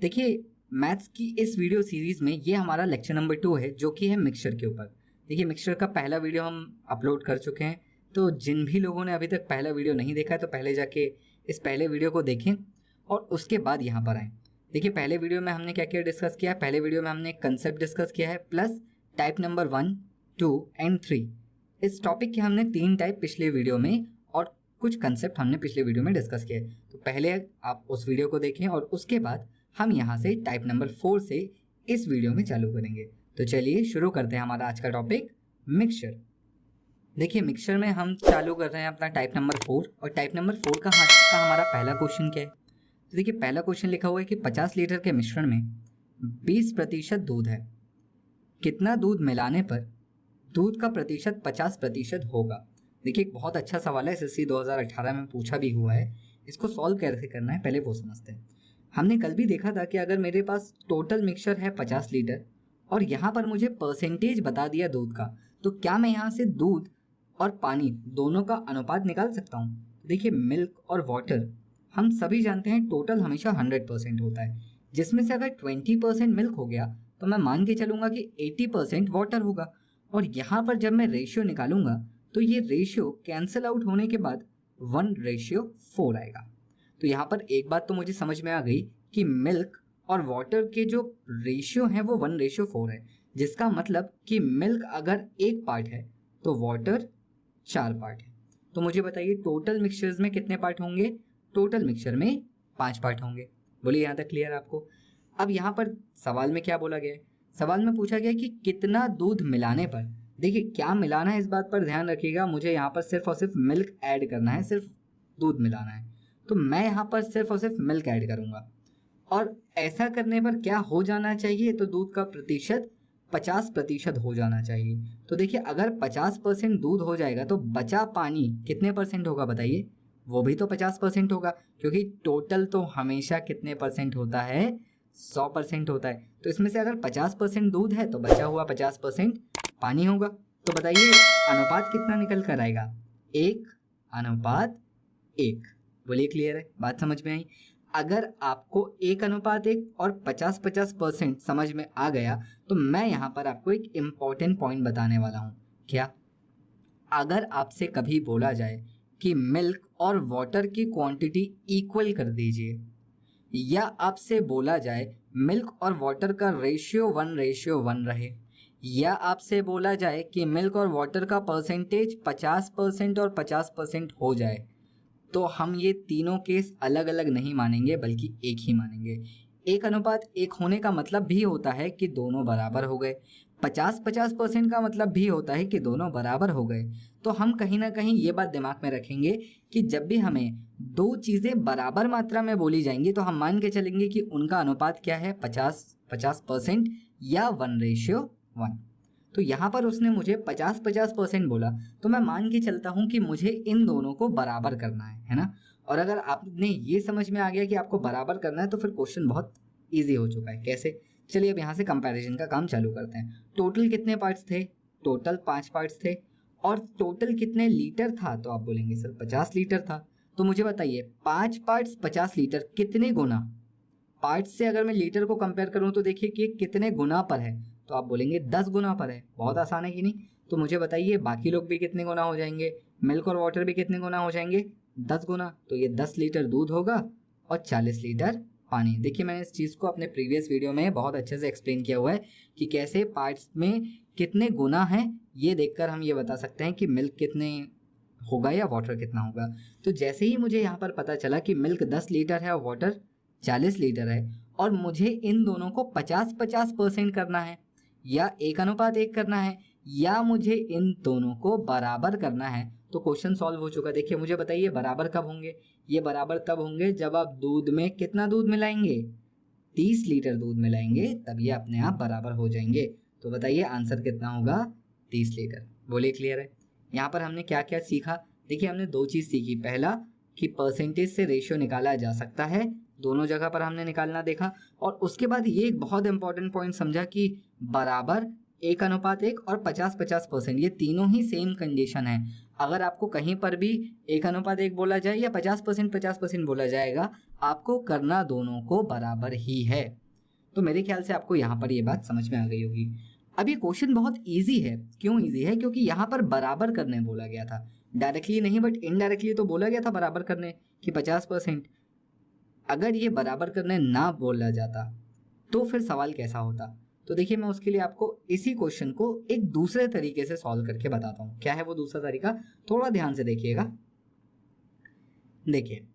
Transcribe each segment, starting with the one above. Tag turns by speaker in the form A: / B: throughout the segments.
A: देखिए मैथ्स की इस वीडियो सीरीज़ में ये हमारा लेक्चर नंबर 2 है जो कि है मिक्सचर के ऊपर। देखिए मिक्सचर का पहला वीडियो हम अपलोड कर चुके हैं, तो जिन भी लोगों ने अभी तक पहला वीडियो नहीं देखा है तो पहले जाके इस पहले वीडियो को देखें और उसके बाद यहाँ पर आएँ। देखिए पहले वीडियो में हमने क्या क्या डिस्कस किया है। पहले वीडियो में हमने कंसेप्ट डिस्कस किया है प्लस टाइप नंबर 1, 2 एंड 3। इस टॉपिक के हमने 3 टाइप पिछले वीडियो में और कुछ कंसेप्ट हमने पिछले वीडियो में डिस्कस किए। तो पहले आप उस वीडियो को देखें और उसके बाद हम यहाँ से टाइप नंबर 4 से इस वीडियो में चालू करेंगे। तो चलिए शुरू करते हैं हमारा आज का टॉपिक मिक्सचर। देखिए मिक्सचर में हम चालू कर रहे हैं अपना टाइप नंबर 4 और टाइप नंबर 4 का हमारा पहला क्वेश्चन क्या है। तो देखिए पहला क्वेश्चन लिखा हुआ है कि 50 लीटर के मिश्रण में 20% दूध है, कितना दूध मिलाने पर दूध का प्रतिशत 50% होगा। देखिए एक बहुत अच्छा सवाल है, एसएससी 2018 में पूछा भी हुआ है। इसको सॉल्व कैसे करना है पहले वो समझते हैं। हमने कल भी देखा था कि अगर मेरे पास टोटल मिक्सचर है 50 लीटर और यहाँ पर मुझे परसेंटेज बता दिया दूध का, तो क्या मैं यहाँ से दूध और पानी दोनों का अनुपात निकाल सकता हूँ। देखिए मिल्क और वाटर हम सभी जानते हैं टोटल हमेशा 100% होता है, जिसमें से अगर 20% मिल्क हो गया तो मैं मान के चलूँगा कि 80% वाटर होगा। और यहाँ पर जब मैं रेशियो निकालूंगा तो ये रेशियो कैंसिल आउट होने के बाद 1:4 आएगा। तो यहाँ पर एक बात तो मुझे समझ में आ गई कि मिल्क और वाटर के जो रेशियो है वो 1:4 है, जिसका मतलब कि मिल्क अगर 1 पार्ट है तो वाटर 4 पार्ट है। तो मुझे बताइए टोटल मिक्सचर्स में कितने पार्ट होंगे। टोटल मिक्सचर में 5 पार्ट होंगे। बोलिए यहाँ तक क्लियर आपको। अब यहाँ पर सवाल में क्या बोला गया है, सवाल में पूछा गया कि कितना दूध मिलाने पर। देखिए क्या मिलाना है इस बात पर ध्यान रखिएगा, मुझे यहाँ पर सिर्फ और सिर्फ मिल्क ऐड करना है, सिर्फ दूध मिलाना है। तो मैं यहाँ पर सिर्फ और सिर्फ मिल्क ऐड करूँगा और ऐसा करने पर क्या हो जाना चाहिए, तो दूध का प्रतिशत 50% हो जाना चाहिए। तो देखिए अगर 50% दूध हो जाएगा तो बचा पानी कितने परसेंट होगा बताइए। वो भी तो 50% होगा, क्योंकि टोटल तो हमेशा कितने परसेंट होता है, 100% होता है। तो इसमें से अगर 50% दूध है तो बचा हुआ 50% पानी होगा। तो बताइए अनुपात कितना निकल कर आएगा, 1:1। बोलिए क्लियर है, बात समझ में आई। अगर आपको 1:1 और 50-50% समझ में आ गया तो मैं यहाँ पर आपको एक इम्पॉर्टेंट पॉइंट बताने वाला हूँ। क्या, अगर आपसे कभी बोला जाए कि मिल्क और वाटर की क्वांटिटी इक्वल कर दीजिए, या आपसे बोला जाए मिल्क और वाटर का रेशियो 1:1 रहे, या आपसे बोला जाए कि मिल्क और वाटर का परसेंटेज 50% और 50% हो जाए, तो हम ये तीनों केस अलग अलग नहीं मानेंगे बल्कि एक ही मानेंगे। 1:1 होने का मतलब भी होता है कि दोनों बराबर हो गए, 50-50% का मतलब भी होता है कि दोनों बराबर हो गए। तो हम कहीं ना कहीं ये बात दिमाग में रखेंगे कि जब भी हमें दो चीज़ें बराबर मात्रा में बोली जाएंगी तो हम मान के चलेंगे कि उनका अनुपात क्या है, 50-50% या 1:1। तो यहाँ पर उसने मुझे 50-50% बोला, तो मैं मान के चलता हूँ कि मुझे इन दोनों को बराबर करना है ना। और अगर आपने ये समझ में आ गया कि आपको बराबर करना है तो फिर क्वेश्चन बहुत इजी हो चुका है। कैसे, चलिए अब यहाँ से कंपैरिजन का काम चालू करते हैं। टोटल कितने पार्ट्स थे, टोटल 5 पार्ट्स थे। और टोटल कितने लीटर था, तो आप बोलेंगे सर 50 लीटर था। तो मुझे बताइए 5 पार्ट्स 50 लीटर कितने गुना, पार्ट्स से अगर मैं लीटर को कंपेयर करूँ तो देखिए कि कितने गुना पर है, तो आप बोलेंगे 10 गुना पर है। बहुत आसान है कि नहीं। तो मुझे बताइए बाकी लोग भी कितने गुना हो जाएंगे, मिल्क और वाटर भी कितने गुना हो जाएंगे, 10 गुना। तो ये 10 लीटर दूध होगा और 40 लीटर पानी। देखिए मैंने इस चीज़ को अपने प्रीवियस वीडियो में बहुत अच्छे से एक्सप्लेन किया हुआ है कि कैसे पार्ट्स में कितने गुना है, ये देखकर हम ये बता सकते हैं कि मिल्क कितने होगा या वाटर कितना होगा। तो जैसे ही मुझे यहाँ पर पता चला कि मिल्क 10 लीटर है और वाटर 40 लीटर है और मुझे इन दोनों को 50-50% करना है या 1:1 करना है या मुझे इन दोनों को बराबर करना है, तो क्वेश्चन सॉल्व हो चुका। देखिए मुझे बताइए बराबर कब होंगे, ये बराबर तब होंगे जब आप दूध में कितना दूध मिलाएंगे, 30 लीटर दूध मिलाएंगे, तब ये अपने आप बराबर हो जाएंगे। तो बताइए आंसर कितना होगा, 30 लीटर। बोलिए क्लियर है। यहाँ पर हमने क्या क्या सीखा, देखिए हमने 2 चीज़ सीखी। पहला कि परसेंटेज से रेशियो निकाला जा सकता है, दोनों जगह पर हमने निकालना देखा। और उसके बाद ये एक बहुत इंपॉर्टेंट पॉइंट समझा कि बराबर 1:1 और 50-50% ये तीनों ही सेम कंडीशन है। अगर आपको कहीं पर भी 1:1 बोला जाए या 50% बोला जाएगा, आपको करना दोनों को बराबर ही है। तो मेरे ख्याल से आपको यहाँ पर ये बात समझ में आ गई होगी। अब ये क्वेश्चन बहुत इजी है। क्यों इजी है? क्योंकि यहाँ पर बराबर करने बोला गया था, डायरेक्टली नहीं बट इनडायरेक्टली तो बोला गया था बराबर करने कि 50%। अगर ये बराबर करने ना बोला जाता तो फिर सवाल कैसा होता? तो देखिए, मैं उसके लिए आपको इसी क्वेश्चन को एक दूसरे तरीके से सॉल्व करके बताता हूँ। क्या है वो दूसरा तरीका? थोड़ा ध्यान से देखिएगा। देखिए,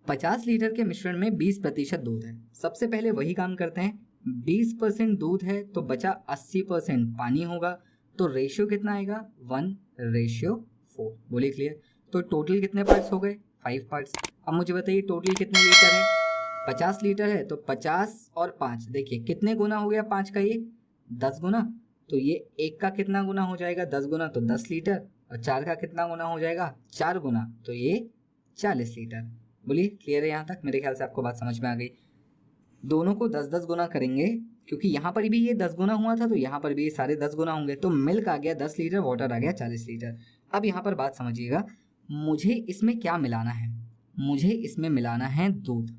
A: 50 लीटर के मिश्रण में 20% दूध है। सबसे पहले वही काम करते हैं। 20% दूध है तो बचा 80% पानी होगा, तो रेशियो कितना आएगा? 1:4। बोलिए क्लियर? तो टोटल कितने पार्ट्स हो गए? 5 पार्ट्स। अब मुझे बताइए टोटल कितने लीटर है? 50 लीटर है तो 50 और 5, देखिए कितने गुना हो गया 5 का? ये 10 गुना। तो ये 1 का कितना गुना हो जाएगा? 10 गुना, तो 10 लीटर। और 4 का कितना गुना हो जाएगा? 4 गुना, तो ये 40 लीटर। बोलिए क्लियर है यहाँ तक? मेरे ख्याल से आपको बात समझ में आ गई। दोनों को 10-10 गुना करेंगे, क्योंकि यहाँ पर भी ये 10 गुना हुआ था तो यहाँ पर भी ये सारे 10 गुना होंगे। तो मिल्क आ गया 10 लीटर, वाटर आ गया 40 लीटर। अब यहाँ पर बात समझिएगा, मुझे इसमें क्या मिलाना है? मुझे इसमें मिलाना है दूध।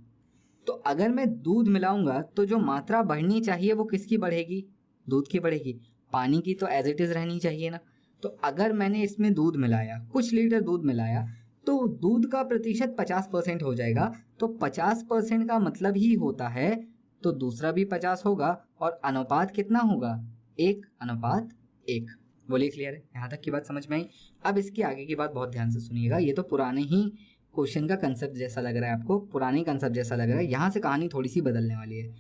A: तो अगर मैं दूध मिलाऊंगा तो जो मात्रा बढ़नी चाहिए वो किसकी बढ़ेगी? दूध की बढ़ेगी। पानी की तो एज इट इज रहनी चाहिए ना। तो अगर मैंने इसमें दूध मिलाया, कुछ लीटर दूध मिलाया, तो दूध का प्रतिशत 50% हो जाएगा। तो 50% का मतलब ही होता है तो दूसरा भी 50 होगा, और अनुपात कितना होगा? 1:1। बोलिए क्लियर है? यहाँ तक की बात समझ में आई? अब इसके आगे की बात बहुत ध्यान से सुनिएगा। ये तो पुराने ही क्वेश्चन का कंसेप्ट जैसा लग रहा है आपको, पुराने कंसेप्ट जैसा लग रहा है। यहाँ से कहानी थोड़ी सी बदलने वाली है।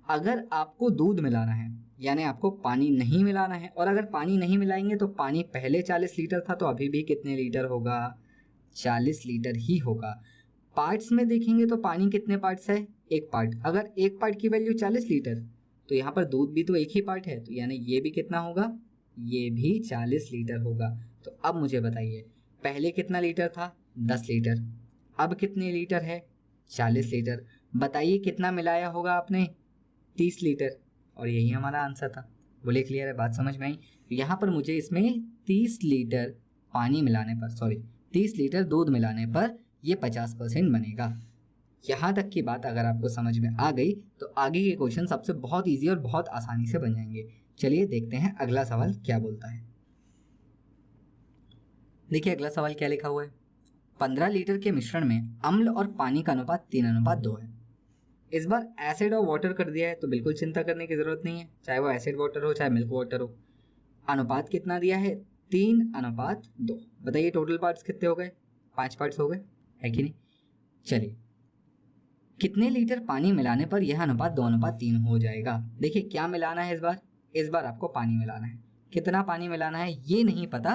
A: अगर आपको दूध मिलाना है, यानी आपको पानी नहीं मिलाना है, और अगर पानी नहीं मिलाएंगे तो पानी पहले 40 लीटर था तो अभी भी कितने लीटर होगा? 40 लीटर ही होगा। पार्ट्स में देखेंगे तो पानी कितने पार्ट्स है? 1 पार्ट। अगर 1 पार्ट की वैल्यू 40 लीटर, तो यहाँ पर दूध भी तो 1 ही पार्ट है, तो यानी ये भी कितना होगा? ये भी 40 लीटर होगा। तो अब मुझे बताइए, पहले कितना लीटर था? 10 लीटर। अब कितने लीटर है? 40 लीटर। बताइए कितना मिलाया होगा आपने? 30 लीटर। और यही हमारा आंसर था। बोले क्लियर है? बात समझ में आई? यहाँ पर मुझे इसमें 30 लीटर पानी मिलाने पर, 30 लीटर दूध मिलाने पर ये 50% बनेगा। यहाँ तक की बात अगर आपको समझ में आ गई तो आगे के क्वेश्चन सबसे बहुत ईजी और बहुत आसानी से बन जाएंगे। चलिए देखते हैं अगला सवाल क्या बोलता है। देखिए अगला सवाल क्या लिखा हुआ है। 15 लीटर के मिश्रण में अम्ल और पानी का अनुपात 3:2 है। इस बार एसिड और वाटर कर दिया है, तो बिल्कुल चिंता करने की जरूरत नहीं है, चाहे वो एसिड वाटर हो चाहे मिल्क वाटर हो। अनुपात कितना दिया है? 3:2। बताइए टोटल पार्ट्स कितने हो गए? 5 पार्ट्स हो गए, है कि नहीं? चलिए, कितने लीटर पानी मिलाने पर यह अनुपात 2:3 हो जाएगा? देखिए क्या मिलाना है इस बार आपको पानी मिलाना है। कितना पानी मिलाना है ये नहीं पता,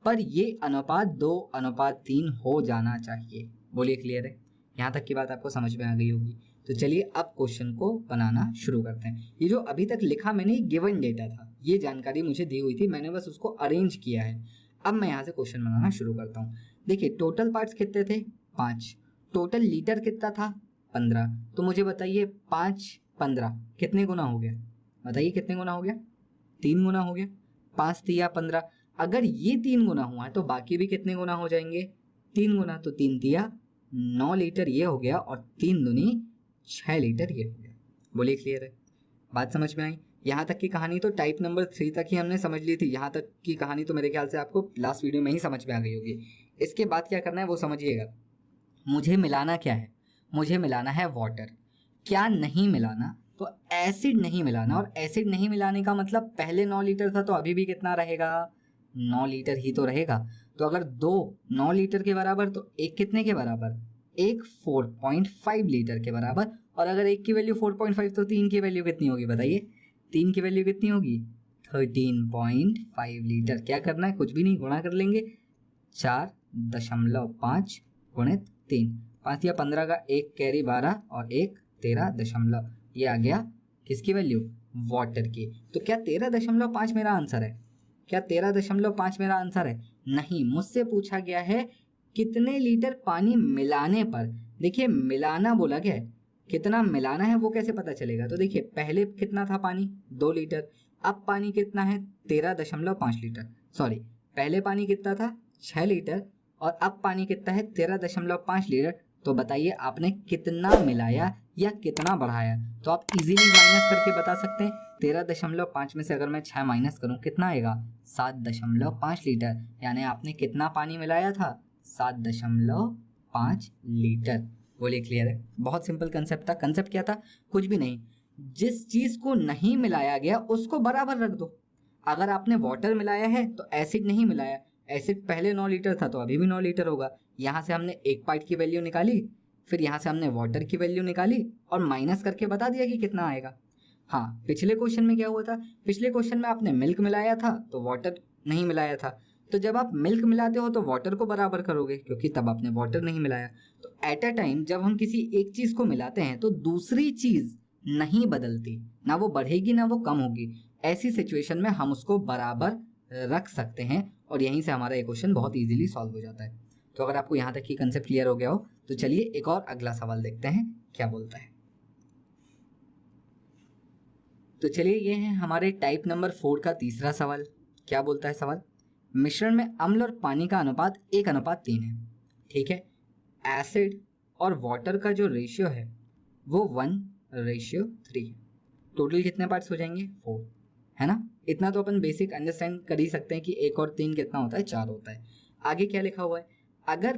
A: पर ये अनुपात 2:3 हो जाना चाहिए। बोलिए क्लियर है? यहाँ तक की बात आपको समझ में आ गई होगी। तो चलिए अब क्वेश्चन को बनाना शुरू करते हैं। ये जो अभी तक लिखा मैंने गिवन डेटा था, ये जानकारी मुझे दी हुई थी, मैंने बस उसको अरेंज किया है। अब मैं यहाँ से क्वेश्चन बनाना शुरू करता हूँ। देखिए टोटल पार्ट्स कितने थे? 5। टोटल लीटर कितना था? 15। तो मुझे बताइए 5×15 कितने गुना हो गया? बताइए कितने गुना हो गया? 3 गुना हो गया। 5 तिया 15। अगर ये 3 गुना हुआ तो बाकी भी कितने गुना हो जाएंगे? 3 गुना। तो 3 तिया 9 लीटर ये हो गया, और 3 दूनी 6 लीटर ये हो गया। बोलिए क्लियर है? बात समझ में आई? यहाँ तक की कहानी तो टाइप नंबर 3 तक ही हमने समझ ली थी। यहाँ तक की कहानी तो मेरे ख्याल से आपको लास्ट वीडियो में ही समझ में आ गई होगी। इसके बाद क्या करना है वो समझिएगा। मुझे मिलाना क्या है? मुझे मिलाना है वाटर। क्या नहीं मिलाना? तो एसिड नहीं मिलाना। और एसिड नहीं मिलाने का मतलब पहले 9 लीटर था तो अभी भी कितना रहेगा? 9 लीटर ही तो रहेगा। तो अगर 2 9 लीटर के बराबर, तो एक कितने के बराबर? एक 4.5 लीटर के बराबर। और अगर एक की वैल्यू 4.5 तो 3 की वैल्यू कितनी होगी? बताइए 3 की वैल्यू कितनी होगी? 13.5 लीटर। क्या करना है? कुछ भी नहीं, गुणा कर लेंगे। 4.5 गुणित 3, 5 या 15 का 1 कैरी 12 और 1 13 ये आ गया किसकी वैल्यू? वाटर की। तो क्या 13.5 मेरा आंसर है? क्या 13.5 मेरा आंसर है? नहीं, मुझसे पूछा गया है कितने लीटर पानी मिलाने पर। देखिए मिलाना बोला गया है, कितना मिलाना है वो कैसे पता चलेगा? तो देखिए पहले कितना था पानी? 2 लीटर। अब पानी कितना है? 13.5 लीटर। सॉरी, पहले पानी कितना था? 6 लीटर और अब पानी कितना है 13.5 लीटर। तो बताइए आपने कितना मिलाया या कितना बढ़ाया। तो आप इजीली माइनस करके बता सकते हैं। 13.5 में से अगर मैं 6 माइनस करूं कितना आएगा 7.5 लीटर। यानी आपने कितना पानी मिलाया था 7.5 लीटर। बोलिए क्लियर है। बहुत सिंपल कंसेप्ट था। कंसेप्ट क्या था, कुछ भी नहीं, जिस चीज को नहीं मिलाया गया उसको बराबर रख दो। अगर आपने वाटर मिलाया है तो एसिड नहीं मिलाया, एसिड पहले 9 लीटर था तो अभी भी 9 लीटर होगा। यहाँ से हमने एक पार्ट की वैल्यू निकाली, फिर यहाँ से हमने वाटर की वैल्यू निकाली और माइनस करके बता दिया कि कितना आएगा। हाँ, पिछले क्वेश्चन में क्या हुआ था, पिछले क्वेश्चन में आपने मिल्क मिलाया था तो वाटर नहीं मिलाया था। तो जब आप मिल्क मिलाते हो तो वाटर को बराबर करोगे क्योंकि तब आपने वाटर नहीं मिलाया। तो एट अ टाइम जब हम किसी एक चीज को मिलाते हैं तो दूसरी चीज नहीं बदलती, ना वो बढ़ेगी ना वो कम होगी। ऐसी सिचुएशन में हम उसको बराबर रख सकते हैं और यहीं से हमारा ये क्वेश्चन बहुत इजीली सॉल्व हो जाता है। तो अगर आपको यहाँ तक की कंसेप्ट क्लियर हो गया हो तो चलिए एक और अगला सवाल देखते हैं क्या बोलता है। तो चलिए ये है हमारे टाइप नंबर 4 का तीसरा सवाल। क्या बोलता है सवाल, मिश्रण में अम्ल और पानी का अनुपात 1:3 है। ठीक है, एसिड और वाटर का जो रेशियो है वो 1:3 है। टोटल कितने पार्ट्स हो जाएंगे 4, है ना। इतना तो अपन बेसिक अंडरस्टैंड कर ही सकते हैं कि 1 और 3 कितना होता है 4 होता है। आगे क्या लिखा हुआ है, अगर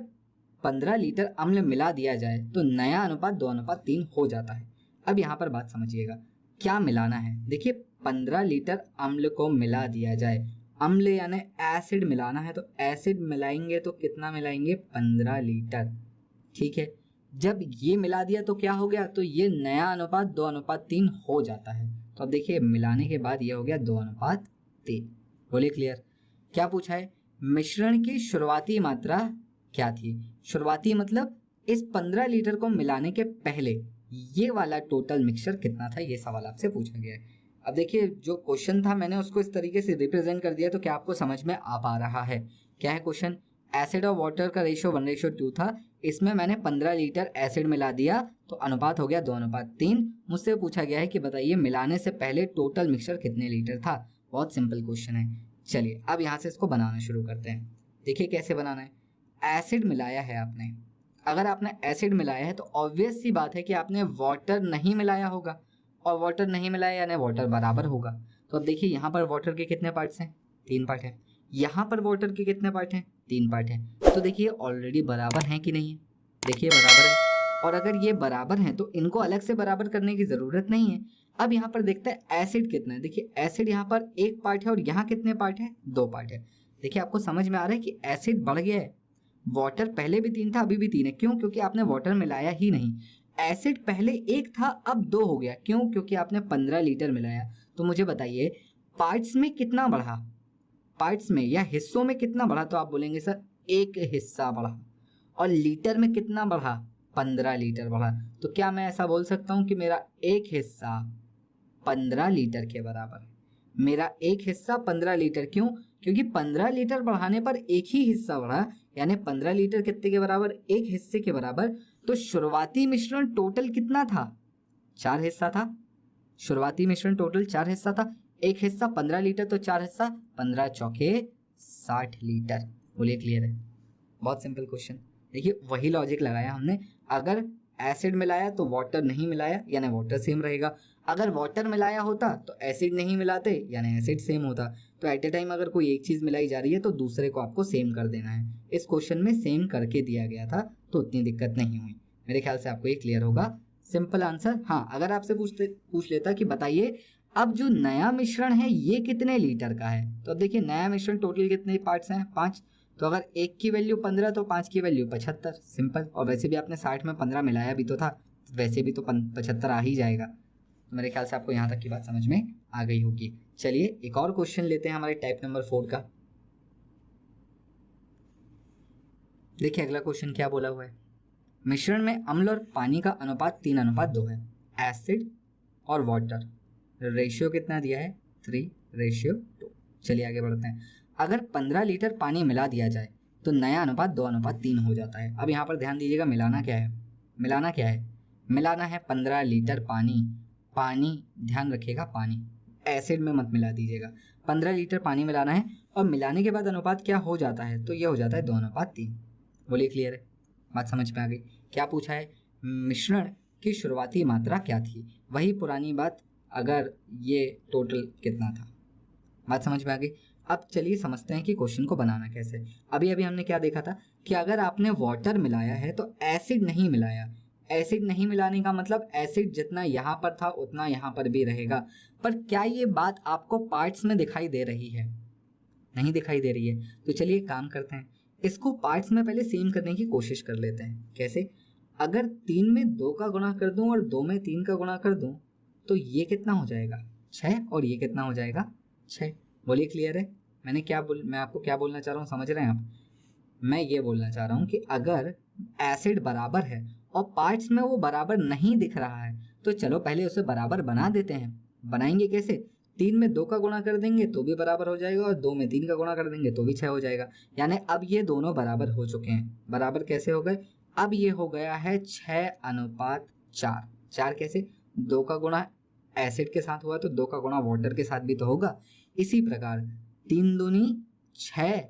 A: 15 लीटर अम्ल मिला दिया जाए तो नया अनुपात 2:3 हो जाता है। अब यहाँ पर बात समझिएगा क्या मिलाना है। देखिए 15 लीटर अम्ल को मिला दिया जाए, अम्ल यानी एसिड मिलाना है तो एसिड मिलाएंगे तो कितना मिलाएंगे 15 लीटर। ठीक है, जब ये मिला दिया तो क्या हो गया, तो ये नया अनुपात 2:3 हो जाता है। तो अब देखिए मिलाने के बाद ये हो गया 2:3। बोलिए क्लियर। क्या पूछा है, मिश्रण की शुरुआती मात्रा क्या थी। शुरुआती मतलब इस 15 लीटर को मिलाने के पहले ये वाला टोटल मिक्सचर कितना था, ये सवाल आपसे पूछा गया है। अब देखिए जो क्वेश्चन था मैंने उसको इस तरीके से रिप्रेजेंट कर दिया तो क्या आपको समझ में आ पा रहा है। क्या है क्वेश्चन, एसिड और वाटर का रेशियो 1:2 था, इसमें मैंने 15 लीटर एसिड मिला दिया तो अनुपात हो गया 2:3। मुझसे पूछा गया है कि बताइए मिलाने से पहले टोटल मिक्सचर कितने लीटर था। बहुत सिंपल क्वेश्चन है। चलिए अब यहाँ से इसको बनाना शुरू करते हैं। देखिए कैसे बनाना है, एसिड मिलाया है आपने, अगर आपने एसिड मिलाया है तो ऑब्वियस सी बात है कि आपने वाटर नहीं मिलाया होगा और वाटर नहीं मिलाया यानी वाटर बराबर होगा। तो अब देखिए यहाँ पर वाटर के कितने पार्ट्स हैं 3 पार्ट हैं, यहाँ पर वाटर के कितने पार्ट हैं 3 पार्ट हैं। तो देखिए ऑलरेडी बराबर हैं कि नहीं है, देखिए बराबर है। और अगर ये बराबर हैं तो इनको अलग से बराबर करने की ज़रूरत नहीं है। अब यहाँ पर देखते हैं एसिड कितना है। देखिए एसिड यहाँ पर 1 पार्ट है और यहाँ कितने पार्ट है 2 पार्ट है। देखिए आपको समझ में आ रहा है कि एसिड बढ़ गया है। वाटर पहले भी 3 था अभी भी 3 है, क्यों, क्योंकि आपने वाटर मिलाया ही नहीं। एसिड पहले 1 था अब 2 हो गया, क्यों, क्योंकि आपने 15 लीटर मिलाया। तो मुझे बताइए पार्ट्स में कितना बढ़ा, पार्ट्स में या हिस्सों में कितना बढ़ा। तो आप बोलेंगे सर 1 हिस्सा बढ़ा। और लीटर में कितना बढ़ा 15 लीटर बढ़ा। तो क्या मैं ऐसा बोल सकता हूँ कि मेरा एक हिस्सा 15 लीटर के बराबर है। मेरा एक हिस्सा 15 लीटर, क्यों, क्योंकि 15 लीटर बढ़ाने पर एक ही हिस्सा बढ़ा, यानी 15 लीटर कितने के बराबर, एक हिस्से के बराबर। तो शुरुआती मिश्रण टोटल कितना था 4 हिस्सा था। शुरुआती मिश्रण टोटल 4 हिस्सा था, एक हिस्सा 15 लीटर तो 4 हिस्सा 15 चौके 60 लीटर। बोलिए क्लियर है। बहुत सिंपल क्वेश्चन। देखिए वही लॉजिक लगाया हमने, अगर एसिड मिलाया तो वाटर नहीं मिलाया यानी वाटर सेम रहेगा, अगर वाटर मिलाया होता तो एसिड नहीं मिलाते यानी एसिड सेम होता। तो एट ए टाइम अगर कोई एक चीज़ मिलाई जा रही है तो दूसरे को आपको सेम कर देना है। इस क्वेश्चन में सेम करके दिया गया था तो उतनी दिक्कत नहीं हुई। मेरे ख्याल से आपको ये क्लियर होगा। Simple answer. हाँ, अगर आपसे पूछ लेता कि बताइए अब जो नया मिश्रण है ये कितने लीटर का है, तो अब देखिए नया मिश्रण टोटल कितने पार्ट्स हैं 5। तो अगर एक की वैल्यू 15 तो 5 की वैल्यू 75। सिंपल। और वैसे भी आपने 60 में 15 मिलाया भी तो था, वैसे भी तो 75 आ ही जाएगा। तो मेरे ख्याल से आपको यहाँ तक की बात समझ में आ गई होगी। चलिए एक और क्वेश्चन लेते हैं हमारे टाइप नंबर 4 का। देखिए अगला क्वेश्चन क्या बोला हुआ है, मिश्रण में अम्ल और पानी का अनुपात 3:2 है। एसिड और वाटर रेशियो कितना दिया है 3:2। चलिए आगे बढ़ते हैं। अगर 15 लीटर पानी मिला दिया जाए तो नया अनुपात 2:3 हो जाता है। अब यहाँ पर ध्यान दीजिएगा मिलाना क्या है, मिलाना क्या है, मिलाना है 15 लीटर पानी। पानी ध्यान रखिएगा, पानी एसिड में मत मिला दीजिएगा। 15 लीटर पानी मिलाना है और मिलाने के बाद अनुपात क्या हो जाता है, तो ये हो जाता है 2:3। बोलिए क्लियर है, बात समझ में आ गई। क्या पूछा है, मिश्रण की शुरुआती मात्रा क्या थी, वही पुरानी बात, अगर ये टोटल कितना था। बात समझ में आ गई। अब चलिए समझते हैं कि क्वेश्चन को बनाना कैसे। अभी अभी हमने क्या देखा था कि अगर आपने वाटर मिलाया है तो एसिड नहीं मिलाया। एसिड नहीं मिलाने का मतलब एसिड जितना यहाँ पर था उतना यहाँ पर भी रहेगा। पर क्या ये बात आपको पार्ट्स में दिखाई दे रही है? नहीं दिखाई दे रही है। तो चलिए काम करते हैं, इसको पार्ट्स में पहले सेम करने की कोशिश कर लेते हैं। कैसे? अगर 3 में 2 का गुणा कर दूं और 2 में 3 का गुणा कर दूं तो ये कितना हो जाएगा, 6, और ये कितना हो जाएगा, 6। बोलिए क्लियर है। मैं आपको क्या बोलना चाह रहा हूँ, समझ रहे हैं आप? मैं ये बोलना चाह रहा हूँ कि अगर एसिड बराबर है और पार्ट्स में वो बराबर नहीं दिख रहा है तो चलो पहले उसे बराबर बना देते हैं। बनाएंगे कैसे? 3 में 2 का गुणा कर देंगे तो भी बराबर हो जाएगा और 2 में 3 का गुणा कर देंगे तो भी 6 हो जाएगा। यानी अब ये दोनों बराबर हो चुके हैं। बराबर कैसे हो गए? अब ये हो गया है 6:4। 4 कैसे? 2 का गुणा एसिड के साथ हुआ तो 2 का गुणा वाटर के साथ भी तो होगा। इसी प्रकार 3 दूनी 6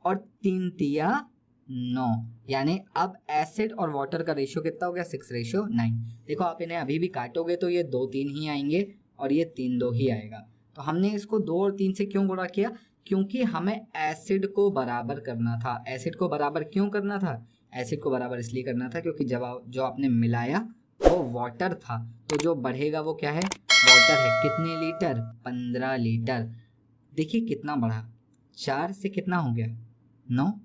A: और 3 तिया 9, यानी अब एसिड और वाटर का रेशियो कितना हो गया, 6:9। देखो आप इन्हें अभी भी काटोगे तो ये 2 3 ही आएंगे और ये 3 2 ही आएगा। तो हमने इसको 2 और 3 से क्यों गुणा किया? क्योंकि हमें एसिड को बराबर करना था। एसिड को बराबर क्यों करना था? एसिड को बराबर इसलिए करना था क्योंकि जब जो आपने मिलाया वो वाटर था, तो जो बढ़ेगा वो क्या है, वाटर है। कितने लीटर? 15 लीटर। देखिए कितना बढ़ा, 4 से कितना हो गया, 9।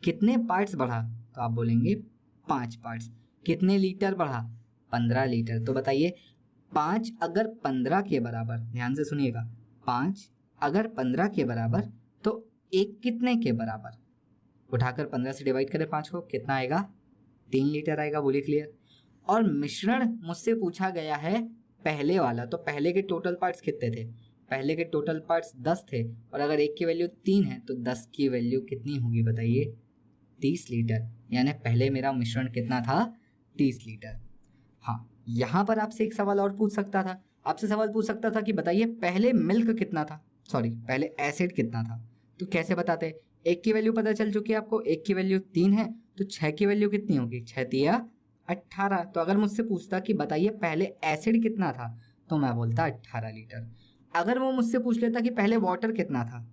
A: कितने पार्ट्स बढ़ा? तो आप बोलेंगे 5 पार्ट्स। कितने लीटर बढ़ा? 15 लीटर। तो बताइए 5 अगर 15 के बराबर, ध्यान से सुनिएगा, 5 अगर 15 के बराबर तो 1 कितने के बराबर? उठाकर 15 से डिवाइड करें 5 को, कितना आएगा, 3 लीटर आएगा। बोलिए क्लियर। और मिश्रण मुझसे पूछा गया है पहले वाला, तो पहले के टोटल पार्ट्स कितने थे? पहले के टोटल पार्ट्स 10 थे, और अगर 1 की वैल्यू 3 है तो 10 की वैल्यू कितनी होगी बताइए, 30 लीटर। यानी पहले मेरा मिश्रण कितना था, 30 लीटर। हाँ, यहाँ पर आपसे एक सवाल और पूछ सकता था। आपसे सवाल पूछ सकता था कि बताइए पहले मिल्क कितना था, सॉरी पहले एसिड कितना था। तो कैसे बताते? 1 की वैल्यू पता चल चुकी है आपको, 1 की वैल्यू 3 है, तो 6 की वैल्यू कितनी होगी, 6 तिया 18। तो अगर मुझसे पूछता कि बताइए पहले एसिड कितना था, तो मैं बोलता 18 लीटर। अगर वो मुझसे पूछ लेता कि पहले वाटर कितना था,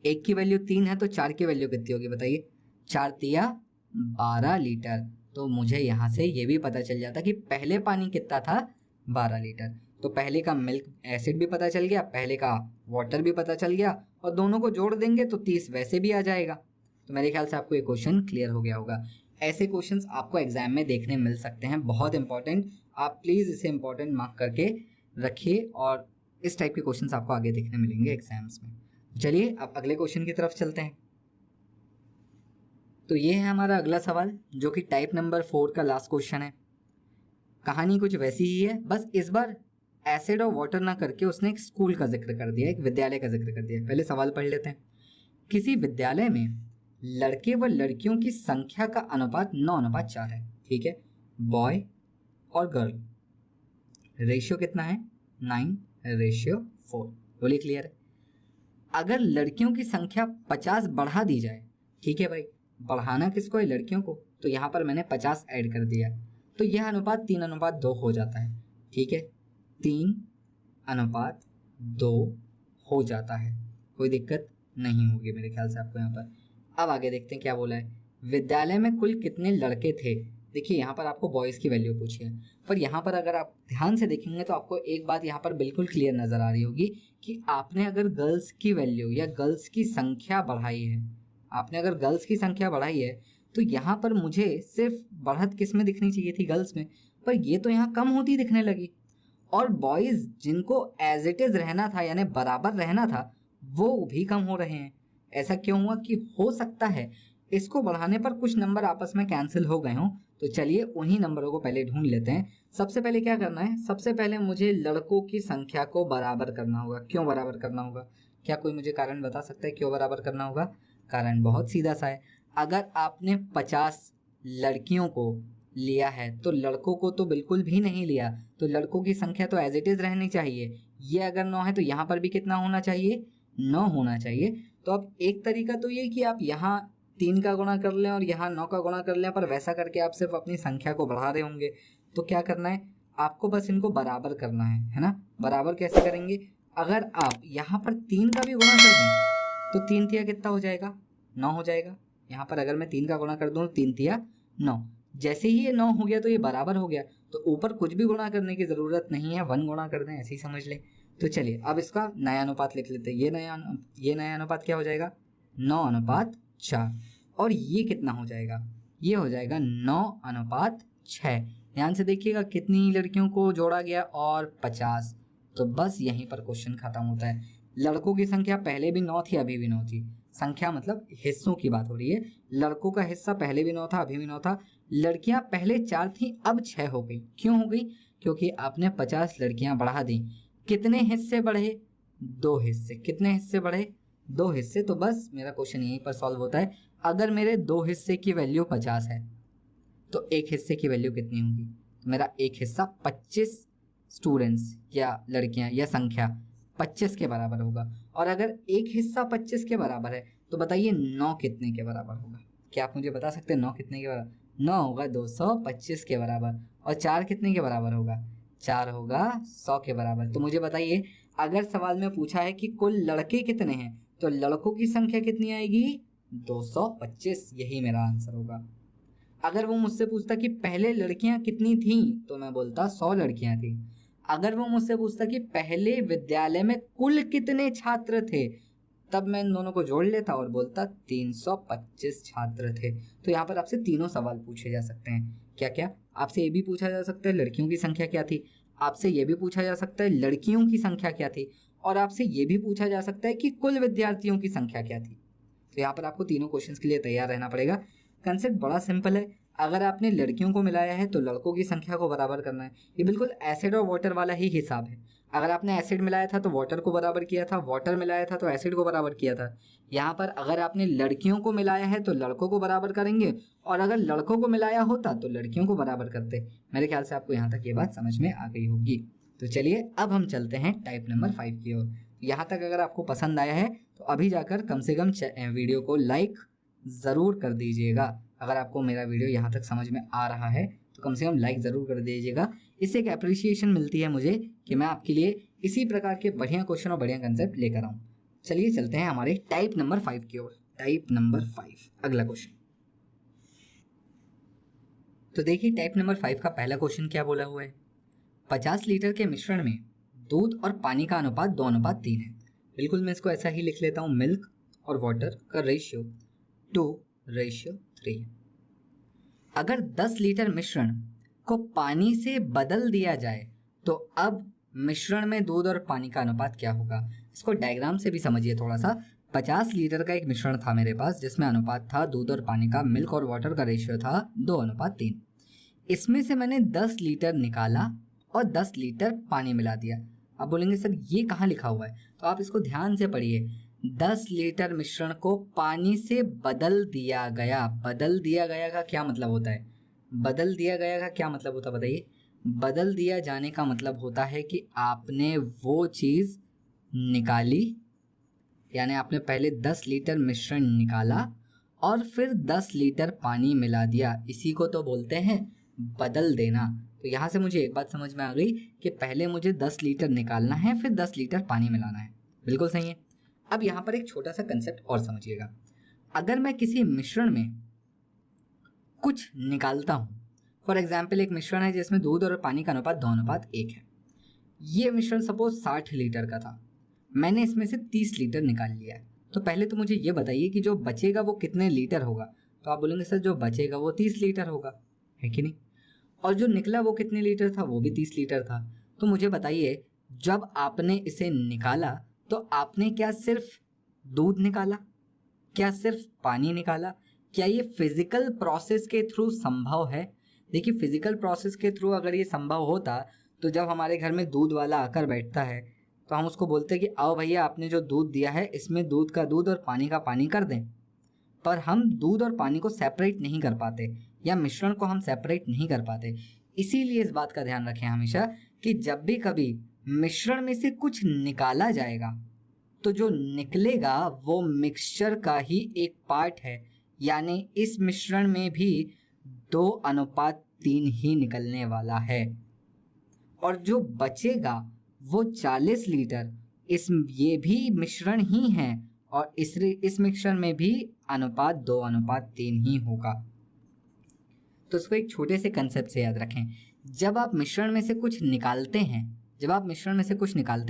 A: 1 की वैल्यू 3 है तो 4 की वैल्यू कितनी होगी बताइए, 4 तिया 12 लीटर। तो मुझे यहाँ से ये भी पता चल जाता कि पहले पानी कितना था, 12 लीटर। तो पहले का मिल्क एसिड भी पता चल गया, पहले का वाटर भी पता चल गया, और दोनों को जोड़ देंगे तो 30 वैसे भी आ जाएगा। तो मेरे ख्याल से आपको ये क्वेश्चन क्लियर हो गया होगा। ऐसे क्वेश्चंस आपको एग्जाम में देखने मिल सकते हैं, बहुत इंपॉर्टेंट। आप प्लीज़ इसे इंपॉर्टेंट मार्क करके रखिए, और इस टाइप के क्वेश्चंस आपको आगे देखने मिलेंगे एग्जाम्स में। चलिए अब अगले क्वेश्चन की तरफ चलते हैं। तो ये है हमारा अगला सवाल, जो कि टाइप नंबर 4 का लास्ट क्वेश्चन है। कहानी कुछ वैसी ही है, बस इस बार एसिड और वाटर ना करके उसने एक स्कूल का जिक्र कर दिया, एक विद्यालय का जिक्र कर दिया। पहले सवाल पढ़ लेते हैं। किसी विद्यालय में लड़के व लड़कियों की संख्या का अनुपात 9:4 है, ठीक है। बॉय और गर्ल रेशियो कितना है, 9:4। बोलिए क्लियर है। अगर लड़कियों की संख्या 50 बढ़ा दी जाए, ठीक है भाई, बढ़ाना किसको है, लड़कियों को, तो यहाँ पर मैंने 50 ऐड कर दिया, तो यह अनुपात 3:2 हो जाता है, ठीक है। 3:2 हो जाता है, कोई दिक्कत नहीं होगी मेरे ख्याल से आपको यहाँ पर। अब आगे देखते हैं क्या बोला है। विद्यालय में कुल कितने लड़के थे? देखिए यहाँ पर आपको बॉयज़ की वैल्यू पूछी है, पर यहाँ पर अगर आप ध्यान से देखेंगे तो आपको एक बात यहाँ पर बिल्कुल क्लियर नज़र आ रही होगी कि आपने अगर गर्ल्स की वैल्यू या गर्ल्स की संख्या बढ़ाई है, आपने अगर गर्ल्स की संख्या बढ़ाई है, तो यहाँ पर मुझे सिर्फ बढ़त किस में दिखनी चाहिए थी, गर्ल्स में, पर ये तो यहाँ कम होती दिखने लगी। और बॉयज़ जिनको एज इट इज़ रहना था, यानी बराबर रहना था, वो भी कम हो रहे हैं। ऐसा क्यों हुआ? कि हो सकता है इसको बढ़ाने पर कुछ नंबर आपस में कैंसिल हो गए हों। तो चलिए उन्हीं नंबरों को पहले ढूंढ लेते हैं। सबसे पहले क्या करना है, सबसे पहले मुझे लड़कों की संख्या को बराबर करना होगा। क्यों बराबर करना होगा? क्या कोई मुझे कारण बता सकता है क्यों बराबर करना होगा? कारण बहुत सीधा सा है। अगर आपने 50 लड़कियों को लिया है तो लड़कों को तो बिल्कुल भी नहीं लिया, तो लड़कों की संख्या तो एज इट इज़ रहनी चाहिए। ये अगर 9 है तो यहाँ पर भी कितना होना चाहिए, 9 होना चाहिए। तो अब एक तरीका तो ये कि आप यहाँ 3 का गुणा कर लें और यहाँ 9 का गुणा कर लें, पर वैसा करके आप सिर्फ अपनी संख्या को बढ़ा रहे होंगे। तो क्या करना है, आपको बस इनको बराबर करना है ना। बराबर कैसे करेंगे, अगर आप यहाँ पर 3 का भी गुणा कर दें तो 3 तिया कितना हो जाएगा, 9 हो जाएगा। यहाँ पर अगर मैं 3 का गुणा कर दूँ 3 तिया 9, जैसे ही ये 9 हो गया तो ये बराबर हो गया, तो ऊपर कुछ भी गुणा करने की ज़रूरत नहीं है, 1 गुणा कर दें, ऐसे ही समझ लें। तो चलिए अब इसका नया अनुपात लिख लेते हैं। ये नया अनुपात क्या हो जाएगा, 9:4। और ये कितना हो जाएगा, ये हो जाएगा 9:6। ध्यान से देखिएगा कितनी लड़कियों को जोड़ा गया और 50। तो बस यहीं पर क्वेश्चन खत्म होता है। लड़कों की संख्या पहले भी 9 थी, अभी भी 9 थी। संख्या मतलब हिस्सों की बात हो रही है। लड़कों का हिस्सा पहले भी 9 था, अभी भी 9 था। लड़कियां पहले 4 थी, अब 6 हो गई। क्यों हो गई, क्योंकि आपने 50 लड़कियां बढ़ा दी। कितने हिस्से बढ़े, 2 हिस्से। कितने हिस्से बढ़े, 2 हिस्से। तो बस मेरा क्वेश्चन यहीं पर सॉल्व होता है। अगर मेरे 2 हिस्से की वैल्यू 50 है तो एक हिस्से की वैल्यू कितनी होगी, मेरा एक हिस्सा 25 स्टूडेंट्स या लड़कियां या संख्या 25 के बराबर होगा। और अगर एक हिस्सा 25 के बराबर है तो बताइए 9 कितने के बराबर होगा। क्या आप मुझे बता सकते हैं 9 कितने के बराबर, 9 होगा 225 के बराबर। और 4 कितने के बराबर होगा, 4 होगा 100 के बराबर। तो मुझे बताइए, अगर सवाल में पूछा है कि कुल लड़के कितने हैं तो लड़कों की संख्या कितनी आएगी, 225। यही मेरा आंसर होगा। अगर वो मुझसे पूछता कि पहले लड़कियां कितनी थीं तो मैं बोलता 100 लड़कियां थी। अगर वो मुझसे पूछता कि पहले विद्यालय में कुल कितने छात्र थे, तब मैं इन दोनों को जोड़ लेता और बोलता 325 छात्र थे। तो यहाँ पर आपसे तीनों सवाल पूछे जा सकते हैं। क्या क्या, आपसे ये भी पूछा जा सकता है लड़कियों की संख्या क्या थी, आपसे ये भी पूछा जा सकता है लड़कियों की संख्या क्या थी, और आपसे ये भी पूछा जा सकता है कि कुल विद्यार्थियों की संख्या क्या थी। तो यहाँ पर आपको तीनों क्वेश्चंस के लिए तैयार रहना पड़ेगा। कंसेप्ट बड़ा सिंपल है। अगर आपने लड़कियों को मिलाया है तो लड़कों की संख्या को बराबर करना है। ये बिल्कुल एसिड और वाटर वाला ही हिसाब है। अगर आपने एसिड मिलाया था तो वाटर को बराबर किया था, वाटर मिलाया था तो एसिड को बराबर किया था। यहाँ पर अगर आपने लड़कियों को मिलाया है तो लड़कों को बराबर करेंगे, और अगर लड़कों को मिलाया होता तो लड़कियों को बराबर करते। मेरे ख्याल से आपको यहाँ तक ये बात समझ में आ गई होगी। तो चलिए अब हम चलते हैं टाइप नंबर 5 की ओर। यहाँ तक अगर आपको पसंद आया है तो अभी जाकर कम से कम वीडियो को लाइक ज़रूर कर दीजिएगा। अगर आपको मेरा वीडियो यहाँ तक समझ में आ रहा है तो कम से कम लाइक ज़रूर कर दीजिएगा। इससे एक अप्रिसिएशन मिलती है मुझे कि मैं आपके लिए इसी प्रकार के बढ़िया क्वेश्चन और बढ़िया कंसेप्ट लेकर आऊँ। चलिए चलते हैं हमारे टाइप नंबर 5 की ओर। टाइप नंबर 5, अगला क्वेश्चन। तो देखिए टाइप नंबर 5 का पहला क्वेश्चन क्या बोला हुआ है, 50 लीटर के मिश्रण में दूध और पानी का अनुपात 2:3 है। बिल्कुल मैं इसको ऐसा ही लिख लेता हूँ, मिल्क और वाटर का रेशियो 2:3। अगर 10 लीटर मिश्रण को पानी से बदल दिया जाए तो अब मिश्रण में दूध और पानी का अनुपात क्या होगा। इसको डायग्राम से भी समझिए थोड़ा सा। 50 लीटर का एक मिश्रण था मेरे पास जिसमें अनुपात था दूध और पानी का, मिल्क और वाटर का रेशियो था 2:3। इसमें से मैंने 10 लीटर निकाला और 10 लीटर पानी मिला दिया। आप बोलेंगे सर ये कहाँ लिखा हुआ है, तो आप इसको ध्यान से पढ़िए। 10 लीटर मिश्रण को पानी से बदल दिया गया। बदल दिया गया का क्या मतलब होता है, बदल दिया गया का क्या मतलब होता है बताइए। बदल दिया जाने का मतलब होता है कि आपने वो चीज़ निकाली, यानी आपने पहले 10 लीटर मिश्रण निकाला और फिर 10 लीटर पानी मिला दिया। इसी को तो बोलते हैं बदल देना। तो यहाँ से मुझे एक बात समझ में आ गई कि पहले मुझे 10 लीटर निकालना है फिर 10 लीटर पानी मिलाना है। बिल्कुल सही है। अब यहाँ पर एक छोटा सा कंसेप्ट और समझिएगा। अगर मैं किसी मिश्रण में कुछ निकालता हूँ, फॉर एग्जाम्पल एक मिश्रण है जिसमें दूध और पानी का अनुपात 2:1 है। ये मिश्रण सपोज 60 लीटर का था, मैंने इसमें से 30 लीटर निकाल लिया है। तो पहले तो मुझे ये बताइए कि जो बचेगा वो कितने लीटर होगा। तो आप बोलेंगे सर जो बचेगा वो 30 लीटर होगा, है कि नहीं। और जो निकला वो कितने लीटर था, वो भी 30 लीटर था। तो मुझे बताइए जब आपने इसे निकाला तो आपने क्या सिर्फ दूध निकाला, क्या सिर्फ पानी निकाला, क्या ये फिजिकल प्रोसेस के थ्रू संभव है। देखिए फिजिकल प्रोसेस के थ्रू अगर ये संभव होता तो जब हमारे घर में दूध वाला आकर बैठता है तो हम उसको बोलते कि आओ भैया आपने जो दूध दिया है इसमें दूध का दूध और पानी का पानी कर दें। पर हम दूध और पानी को सेपरेट नहीं कर पाते या मिश्रण को हम सेपरेट नहीं कर पाते। इसीलिए इस बात का ध्यान रखें हमेशा कि जब भी कभी मिश्रण में से कुछ निकाला जाएगा तो जो निकलेगा वो मिक्सचर का ही एक पार्ट है, यानी इस मिश्रण में भी 2:3 ही निकलने वाला है। और जो बचेगा वो 40 लीटर ये भी मिश्रण ही है और इस मिश्रण में भी अनुपात 2:3 ही होगा। तो इसको एक छोटे से कंसेप्ट से याद रखें, जब आप मिश्रण में से कुछ निकालते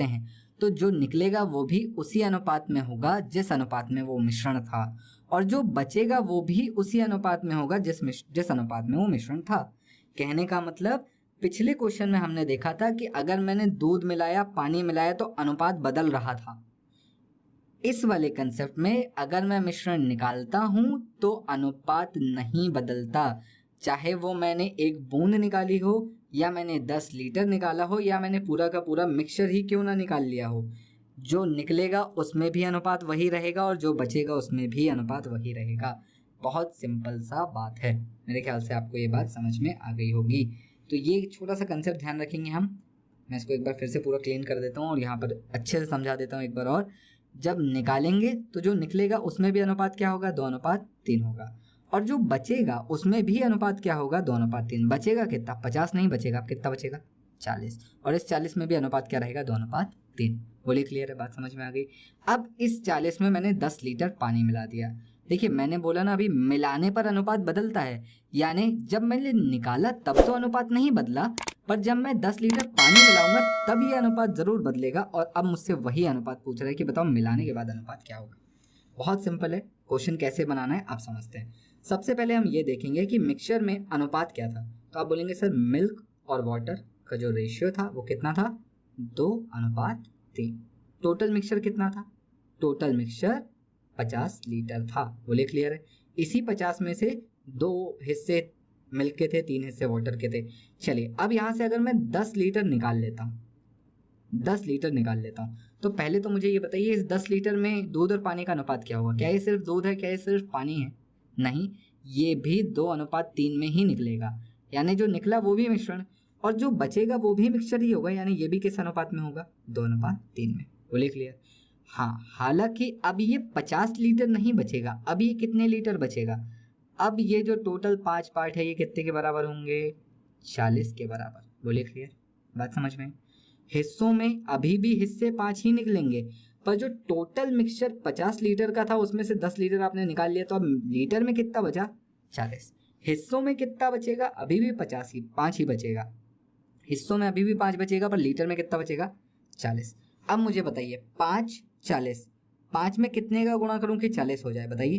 A: हैं तो जो निकलेगा वो भी उसी अनुपात में होगा जिस अनुपात में वो मिश्रण था, और जो बचेगा वो भी उसी अनुपात में होगा जिस अनुपात में वो मिश्रण था। कहने का मतलब, पिछले क्वेश्चन में हमने देखा था कि अगर मैंने दूध मिलाया, पानी मिलाया तो अनुपात बदल रहा था। इस वाले कंसेप्ट में अगर मैं मिश्रण निकालता हूं तो अनुपात नहीं बदलता, चाहे वो मैंने 1 बूंद निकाली हो या मैंने 10 लीटर निकाला हो या मैंने पूरा का पूरा मिक्सचर ही क्यों ना निकाल लिया हो। जो निकलेगा उसमें भी अनुपात वही रहेगा और जो बचेगा उसमें भी अनुपात वही रहेगा। बहुत सिंपल सा बात है, मेरे ख्याल से आपको ये बात समझ में आ गई होगी। तो ये छोटा सा कंसेप्ट ध्यान रखेंगे हम। मैं इसको एक बार फिर से पूरा क्लीन कर देता हूँ और यहाँ पर अच्छे से समझा देता हूँ एक बार और। जब निकालेंगे तो जो निकलेगा उसमें भी अनुपात क्या होगा, 2:3 होगा, और जो बचेगा उसमें भी अनुपात क्या होगा, 2:3। बचेगा कितना, 50 नहीं बचेगा, कितना बचेगा, 40, और इस 40 में भी अनुपात क्या रहेगा, 2:3। बोलिए क्लियर है, बात समझ में आ गई। अब इस 40 में मैंने 10 लीटर पानी मिला दिया। देखिए मैंने बोला ना अभी मिलाने पर अनुपात बदलता है, यानी जब मैंने निकाला तब तो अनुपात नहीं बदला, पर जब मैं 10 लीटर पानी मिलाऊंगा तब ये अनुपात जरूर बदलेगा। और अब मुझसे वही अनुपात पूछ रहा है कि बताओ मिलाने के बाद अनुपात क्या होगा। बहुत सिंपल है, क्वेश्चन कैसे बनाना है आप समझते हैं। सबसे पहले हम ये देखेंगे कि मिक्सचर में अनुपात क्या था। तो आप बोलेंगे सर मिल्क और वाटर का जो रेशियो था वो कितना था, 2:3। टोटल मिक्सचर कितना था, टोटल मिक्सचर 50 लीटर था। बोले क्लियर है। इसी 50 में से 2 हिस्से मिल्क के थे, 3 हिस्से वाटर के थे। चलिए अब यहाँ से अगर मैं 10 लीटर निकाल लेता हूँ, 10 लीटर निकाल लेता हूँ, तो पहले तो मुझे ये बताइए इस 10 लीटर में दूध और पानी का अनुपात क्या होगा। क्या ये सिर्फ दूध है, क्या ये सिर्फ पानी है, नहीं, ये भी 2:3 में ही निकलेगा, यानी जो निकला वो भी मिश्रण और जो बचेगा वो भी मिक्सचर ही होगा, यानी ये भी किस अनुपात में होगा, 2:3 में। बोले क्लियर। हाँ, हालांकि अब ये 50 लीटर नहीं बचेगा, अब ये कितने लीटर बचेगा, अब ये जो टोटल 5 पार्ट है ये कितने के बराबर होंगे, 40 के बराबर। बोले क्लियर, बात समझ में। हिस्सों में अभी भी हिस्से 5 ही निकलेंगे, पर जो टोटल मिक्सचर 50 लीटर का था उसमें से 10 लीटर आपने निकाल लिया, तो अब लीटर में कितना बचा, 40। हिस्सों में कितना बचेगा, अभी भी 5 ही बचेगा। हिस्सों में अभी भी 5 बचेगा, पर लीटर में कितना बचेगा, 40। अब मुझे बताइए 5 40, 5 में कितने का गुणा करूं कि 40 हो जाए, बताइए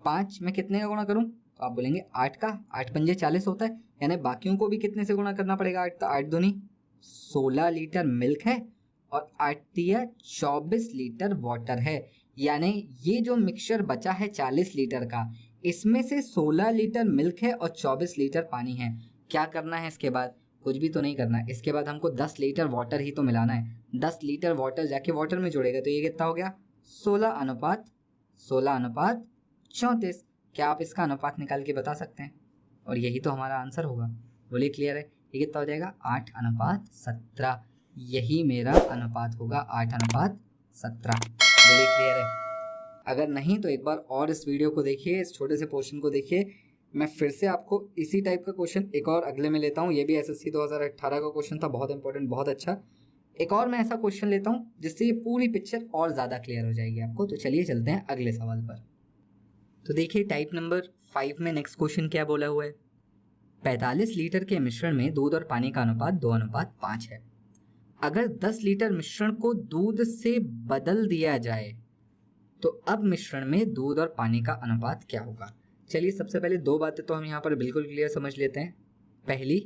A: 5 में कितने का गुणा करूं, तो आप बोलेंगे 8 का, 8 पंजे 40 होता है, यानी बाकियों को भी कितने से गुणा करना पड़ेगा, 8, तो 8 दूनी 16 लीटर मिल्क है और 8 तिया 24 लीटर वाटर है, यानी ये जो मिक्सचर बचा है 40 लीटर का, इसमें से 16 लीटर मिल्क है और 24 लीटर पानी है। क्या करना है इसके बाद, कुछ भी तो नहीं करना है, इसके बाद हमको 10 लीटर वाटर ही तो मिलाना है। 10 लीटर वाटर जाके वाटर में जुड़ेगा तो ये कितना हो गया, 16:34। क्या आप इसका अनुपात निकाल के बता सकते हैं, और यही तो हमारा आंसर होगा। बोलिए क्लियर है, ये कितना हो जाएगा, 8:17। यही मेरा अनुपात होगा, 8:17। बोलिए क्लियर है। अगर नहीं तो एक बार और इस वीडियो को देखिए, इस छोटे से पोर्शन को देखिए। मैं फिर से आपको इसी टाइप का क्वेश्चन एक और अगले में लेता हूँ। ये भी एसएससी 2018 का क्वेश्चन था, बहुत इंपॉर्टेंट, बहुत अच्छा। एक और मैं ऐसा क्वेश्चन लेता हूँ जिससे ये पूरी पिक्चर और ज़्यादा क्लियर हो जाएगी आपको। तो चलिए चलते हैं अगले सवाल पर। तो देखिए टाइप नंबर 5 में नेक्स्ट क्वेश्चन क्या बोला हुआ है, 45 लीटर के मिश्रण में दूध और पानी का अनुपात 2:5 है। अगर 10 लीटर मिश्रण को दूध से बदल दिया जाए तो अब मिश्रण में दूध और पानी का अनुपात क्या होगा। चलिए सबसे पहले 2 बातें तो हम यहाँ पर बिल्कुल क्लियर समझ लेते हैं। पहली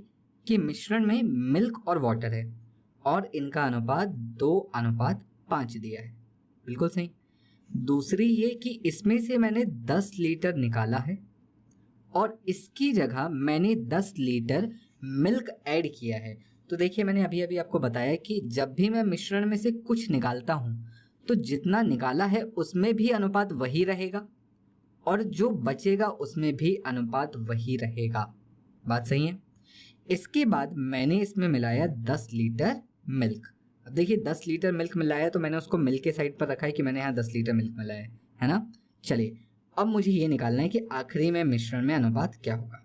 A: कि मिश्रण में मिल्क और वाटर है और इनका अनुपात 2:5 दिया है, बिल्कुल सही। दूसरी ये कि इसमें से मैंने 10 लीटर निकाला है और इसकी जगह मैंने 10 लीटर मिल्क ऐड किया है। तो देखिए मैंने अभी अभी आपको बताया कि जब भी मैं मिश्रण में से कुछ निकालता हूँ तो जितना निकाला है उसमें भी अनुपात वही रहेगा और जो बचेगा उसमें भी अनुपात वही रहेगा। बात सही है। इसके बाद मैंने इसमें मिलाया 10 लीटर मिल्क। अब देखिए 10 लीटर मिल्क मिलाया तो मैंने उसको मिल्क के साइड पर रखा है कि मैंने यहाँ 10 लीटर मिल्क मिलाया है ना। चलिए अब मुझे ये निकालना है कि आखिरी में मिश्रण में अनुपात क्या होगा।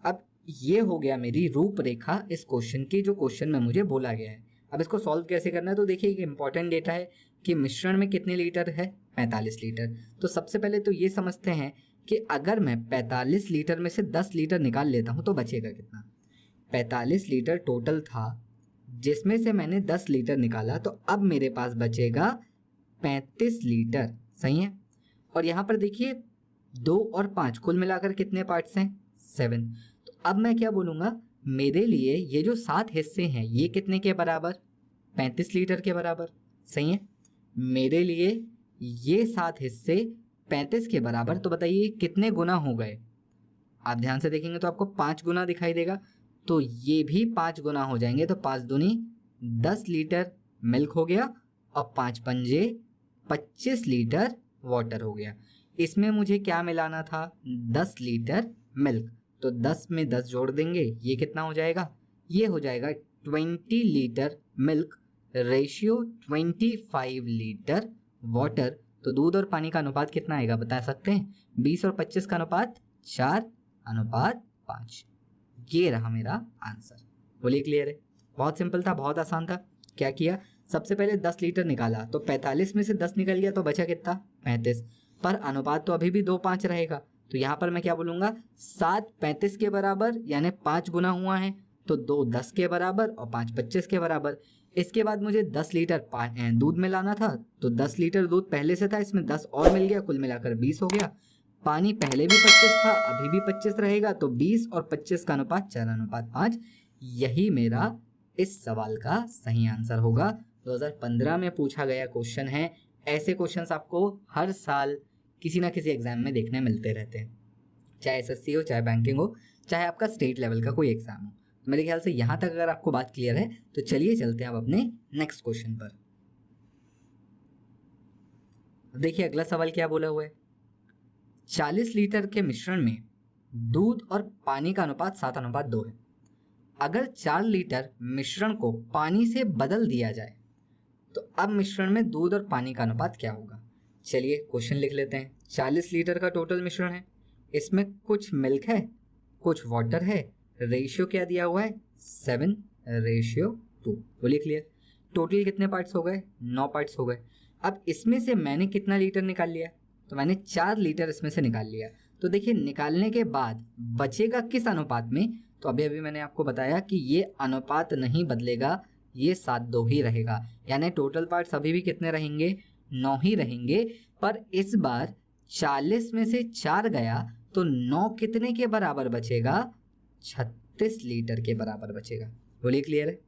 A: अब ये हो गया मेरी रूपरेखा इस क्वेश्चन की, जो क्वेश्चन में मुझे बोला गया है। अब इसको सॉल्व कैसे करना है, तो देखिए एक इंपॉर्टेंट डेटा है कि मिश्रण में कितने लीटर है, 45 लीटर। तो सबसे पहले तो ये समझते हैं कि अगर मैं 45 लीटर में से 10 लीटर निकाल लेता हूँ तो बचेगा कितना। 45 लीटर टोटल था, जिसमें से मैंने 10 लीटर निकाला, तो अब मेरे पास बचेगा 35 लीटर। सही है। और यहाँ पर देखिए 2 और 5 कुल मिलाकर कितने पार्ट्स हैं, 7। तो अब मैं क्या बोलूँगा, मेरे लिए ये जो 7 हिस्से हैं ये कितने के बराबर, 35 लीटर के बराबर। सही है। मेरे लिए ये 7 हिस्से 35 के बराबर, तो बताइए कितने गुना हो गए। आप ध्यान से देखेंगे तो आपको 5 गुना दिखाई देगा, तो ये भी 5 गुना हो जाएंगे। तो 5 दूनी 10 लीटर मिल्क हो गया और 5 पंजे 25 लीटर वाटर हो गया। इसमें मुझे क्या मिलाना था, 10 लीटर मिल्क। तो 10 में 10 जोड़ देंगे, ये कितना हो जाएगा, ये हो जाएगा 20 litre milk ratio 25 litre water. तो दूध और पानी का अनुपात कितना आएगा बता सकते हैं, 20 और 25 का अनुपात 4:5। ये रहा मेरा आंसर। बोलिए क्लियर है। बहुत सिंपल था, बहुत आसान था। क्या किया, सबसे पहले 10 लीटर निकाला, तो 45 में से 10 निकल गया तो बचा कितना, 35। पर अनुपात तो अभी भी 2:5 रहेगा। तो यहाँ पर मैं क्या बोलूँगा, 7 35 के बराबर, यानी 5 गुना हुआ है, तो 2 10 के बराबर और 5 25 के बराबर। इसके बाद मुझे 10 लीटर दूध मिलाना था, तो 10 लीटर दूध पहले से था, इसमें 10 और मिल गया, कुल मिलाकर 20 हो गया। पानी पहले भी 25 था, अभी भी 25 रहेगा, तो 20 और 25 का अनुपात 4:5। यही मेरा इस सवाल का सही आंसर होगा। 2015 में पूछा गया क्वेश्चन है। ऐसे क्वेश्चंस आपको हर साल किसी ना किसी एग्जाम में देखने मिलते रहते हैं, चाहे एसएससी हो, चाहे बैंकिंग हो, चाहे आपका स्टेट लेवल का कोई एग्जाम हो। मेरे ख्याल से यहाँ तक अगर आपको बात क्लियर है तो चलिए चलते हैं अब अपने नेक्स्ट क्वेश्चन पर। देखिए अगला सवाल क्या बोला हुआ है, 40 लीटर के मिश्रण में दूध और पानी का अनुपात 7:2 है। अगर 4 लीटर मिश्रण को पानी से बदल दिया जाए तो अब मिश्रण में दूध और पानी का अनुपात क्या होगा। चलिए क्वेश्चन लिख लेते हैं। 40 लीटर का टोटल मिश्रण है, इसमें कुछ मिल्क है, कुछ वाटर है, रेशियो क्या दिया हुआ है, 7:2। बोलिए क्लियर। टोटल कितने पार्ट्स हो गए, 9 पार्ट्स हो गए। अब इसमें से मैंने कितना लीटर निकाल लिया, तो मैंने 4 लीटर इसमें से निकाल लिया। तो देखिए निकालने के बाद बचेगा किस अनुपात में, तो अभी मैंने आपको बताया कि ये अनुपात नहीं बदलेगा, ये 7:2 ही रहेगा। यानी टोटल पार्ट्स अभी भी कितने रहेंगे, 9 ही रहेंगे। पर इस बार 40 में से 4 गया तो 9 कितने के बराबर बचेगा, 36 लीटर के बराबर बचेगा। बोलिए क्लियर है।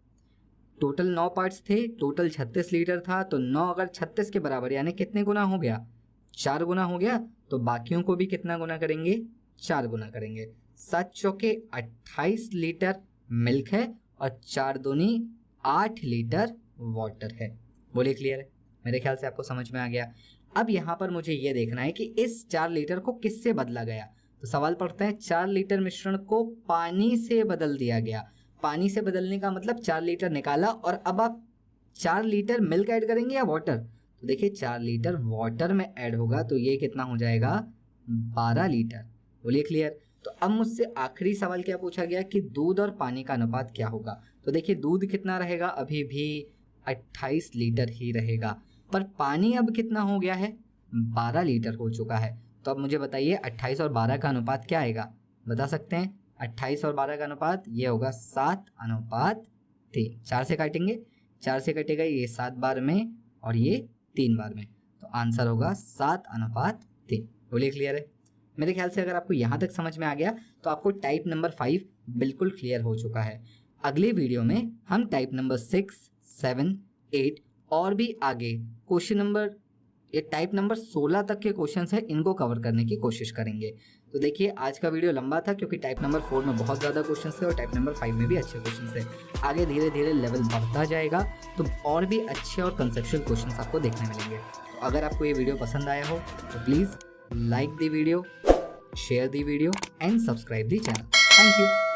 A: टोटल 9 पार्ट्स थे, टोटल 36 लीटर था, तो 9 अगर 36 के बराबर यानी कितने गुना हो गया, 4 गुना हो गया। तो बाकियों को भी कितना गुना करेंगे, 4 गुना करेंगे। 7 चौके 28 लीटर मिल्क है और 4 दूनी 8 लीटर वाटर है। बोलिए क्लियर है। मेरे ख्याल से आपको समझ में आ गया। अब यहाँ पर मुझे ये देखना है कि इस 4 लीटर को किससे बदला गया। तो सवाल पढ़ते हैं, 4 लीटर मिश्रण को पानी से बदल दिया गया। पानी से बदलने का मतलब 4 लीटर निकाला और अब आप 4 लीटर मिल्क ऐड करेंगे या वाटर। तो देखिए 4 लीटर वाटर में ऐड होगा, तो ये कितना हो जाएगा, 12 लीटर। बोलिए क्लियर। तो अब मुझसे आखिरी सवाल क्या पूछा गया कि दूध और पानी का अनुपात क्या होगा। तो देखिए दूध कितना रहेगा, अभी भी 28 लीटर ही रहेगा। पर पानी अब कितना हो गया है, 12 लीटर हो चुका है। तो अब मुझे बताइए 28 और 12 का अनुपात क्या आएगा, बता सकते हैं। 28 और 12 का अनुपात ये होगा 7:3। 4 से काटेंगे, 4 से कटेगा ये 7 बार में और ये 3 बार में, तो आंसर होगा 7:3। बोलिए क्लियर है। मेरे ख्याल से अगर आपको यहाँ तक समझ में आ गया तो आपको टाइप नंबर 5 बिल्कुल क्लियर हो चुका है। अगले वीडियो में हम टाइप नंबर 6, 7, 8 और भी आगे क्वेश्चन नंबर ये टाइप नंबर 16 तक के क्वेश्चंस हैं, इनको कवर करने की कोशिश करेंगे। तो देखिए आज का वीडियो लंबा था क्योंकि टाइप नंबर 4 में बहुत ज़्यादा क्वेश्चंस थे और टाइप नंबर 5 में भी अच्छे क्वेश्चंस थे। आगे धीरे धीरे लेवल बढ़ता जाएगा तो और भी अच्छे और कंसेप्चुअल क्वेश्चंस आपको देखने मिलेंगे। तो अगर आपको ये वीडियो पसंद आया हो तो please like the video, share the video and subscribe the channel. Thank you.